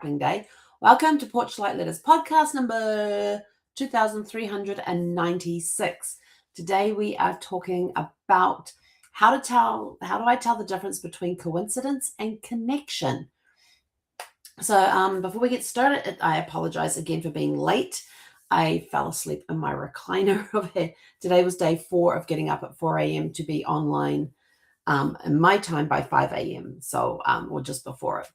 Day. Welcome to Porchlight Letters podcast number 2396. Today we are talking about how do I tell the difference between coincidence and connection. So before we get started, I apologize again for being late. I fell asleep in my recliner. Today was day 4 of getting up at 4 a.m. to be online in my time by 5 a.m. So or just before it.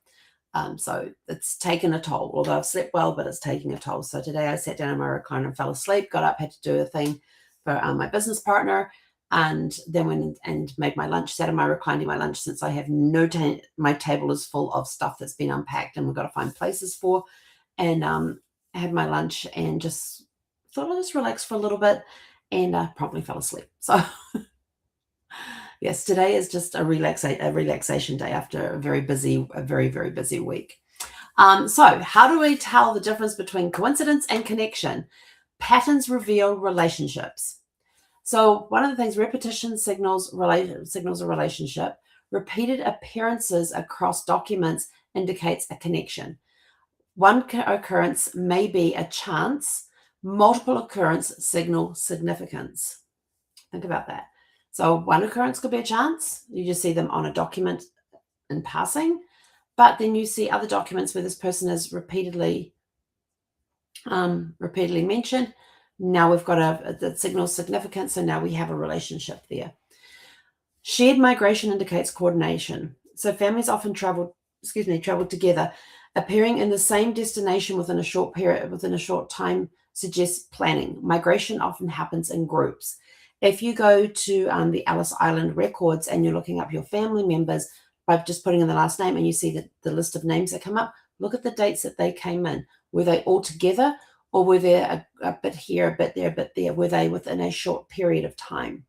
So it's taken a toll, although I've slept well, but it's taking a toll. So today I sat down in my recliner and fell asleep, got up, had to do a thing for my business partner, and then went and made my lunch, sat in my recliner, my lunch, since I have my table is full of stuff that's been unpacked and we've got to find places for. And I had my lunch and just thought I'll just relax for a little bit, and promptly fell asleep. So yes, today is just a relaxation day after a very, very busy week. So how do we tell the difference between coincidence and connection? Patterns reveal relationships. So one of the things, repetition signals a relationship. Repeated appearances across documents indicates a connection. One occurrence may be a chance. Multiple occurrence signal significance. Think about that. So one occurrence could be a chance. You just see them on a document in passing, but then you see other documents where this person is repeatedly mentioned. Now we've got that signals significance, so now we have a relationship there. Shared migration indicates coordination. So families often travel together. Appearing in the same destination within a short time suggests planning. Migration often happens in groups. If you go to the Ellis Island records and you're looking up your family members by just putting in the last name, and you see the list of names that come up, look at the dates that they came in. Were they all together, or were there a bit here, a bit there, a bit there? Were they within a short period of time?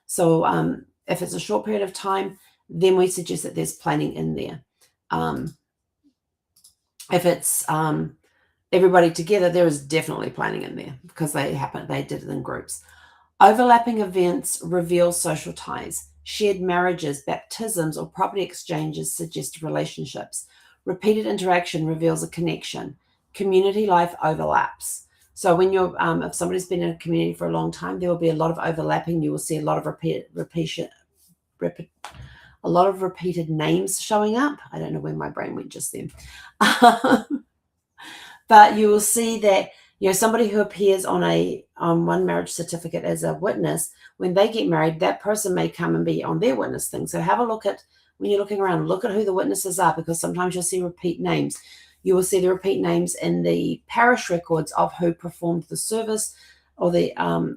So if it's a short period of time, then we suggest that there's planning in there. If it's everybody together, there is definitely planning in there because they did it in groups. Overlapping events reveal social ties. Shared marriages, baptisms, or property exchanges suggest relationships. Repeated interaction reveals a connection. Community life overlaps. So when you're, if somebody's been in a community for a long time, there will be a lot of overlapping. You will see a lot of repeated names showing up. I don't know where my brain went just then. But you will see that somebody who appears on one marriage certificate as a witness, when they get married, that person may come and be on their witness thing. So have a look at, when you're looking around, look at who the witnesses are, because sometimes you'll see repeat names. You will see the repeat names in the parish records of who performed the service, or who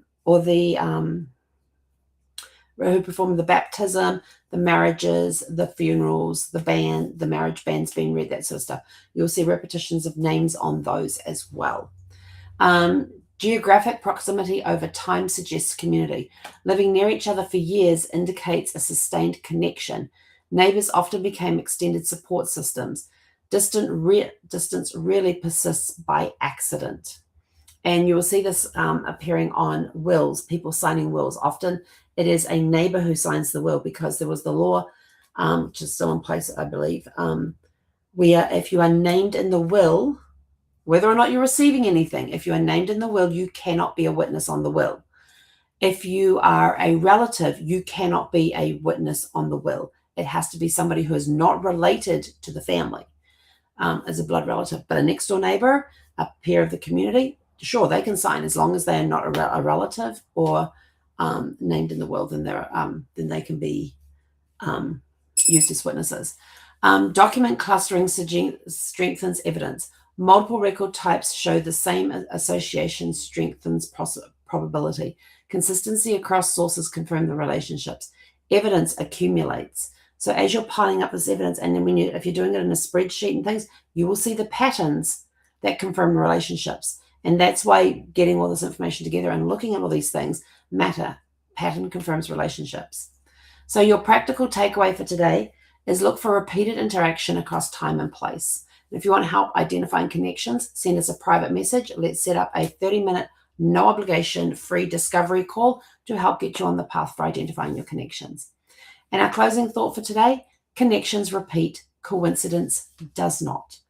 performed the baptism, the marriages, the funerals, the marriage bands being read, that sort of stuff. You'll see repetitions of names on those as well. Geographic proximity over time suggests community. Living near each other for years indicates a sustained connection. Neighbors often became extended support systems. Distance rarely persists by accident. And you will see this appearing on wills, people signing wills. Often it is a neighbor who signs the will, because there was the law, which is still in place, I believe, where if you are named in the will, whether or not you're receiving anything, if you are named in the will, you cannot be a witness on the will. If you are a relative, you cannot be a witness on the will. It has to be somebody who is not related to the family as a blood relative. But a next door neighbor, a peer of the community, sure, they can sign, as long as they are not a relative or named in the will. Then they can be used as witnesses. Document clustering strengthens evidence. Multiple record types show the same association strengthens probability. Consistency across sources confirm the relationships. Evidence accumulates. So as you're piling up this evidence, and then if you're doing it in a spreadsheet and things, you will see the patterns that confirm relationships. And that's why getting all this information together and looking at all these things matter. Pattern confirms relationships. So your practical takeaway for today is look for repeated interaction across time and place. And if you want help identifying connections, send us a private message. Let's set up a 30-minute, no obligation, free discovery call to help get you on the path for identifying your connections. And our closing thought for today: connections repeat, coincidence does not.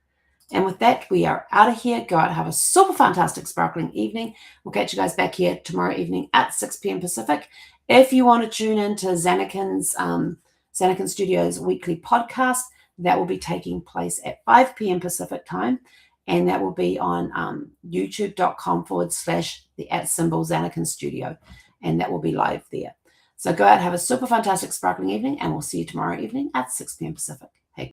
And with that, we are out of here. Go out, have a super fantastic, sparkling evening. We'll catch you guys back here tomorrow evening at 6 p.m. Pacific. If you want to tune into Zanakin Studios weekly podcast, that will be taking place at 5 p.m. Pacific time. And that will be on youtube.com/the @Zanakin Studio. And that will be live there. So go out, have a super fantastic, sparkling evening, and we'll see you tomorrow evening at 6 p.m. Pacific.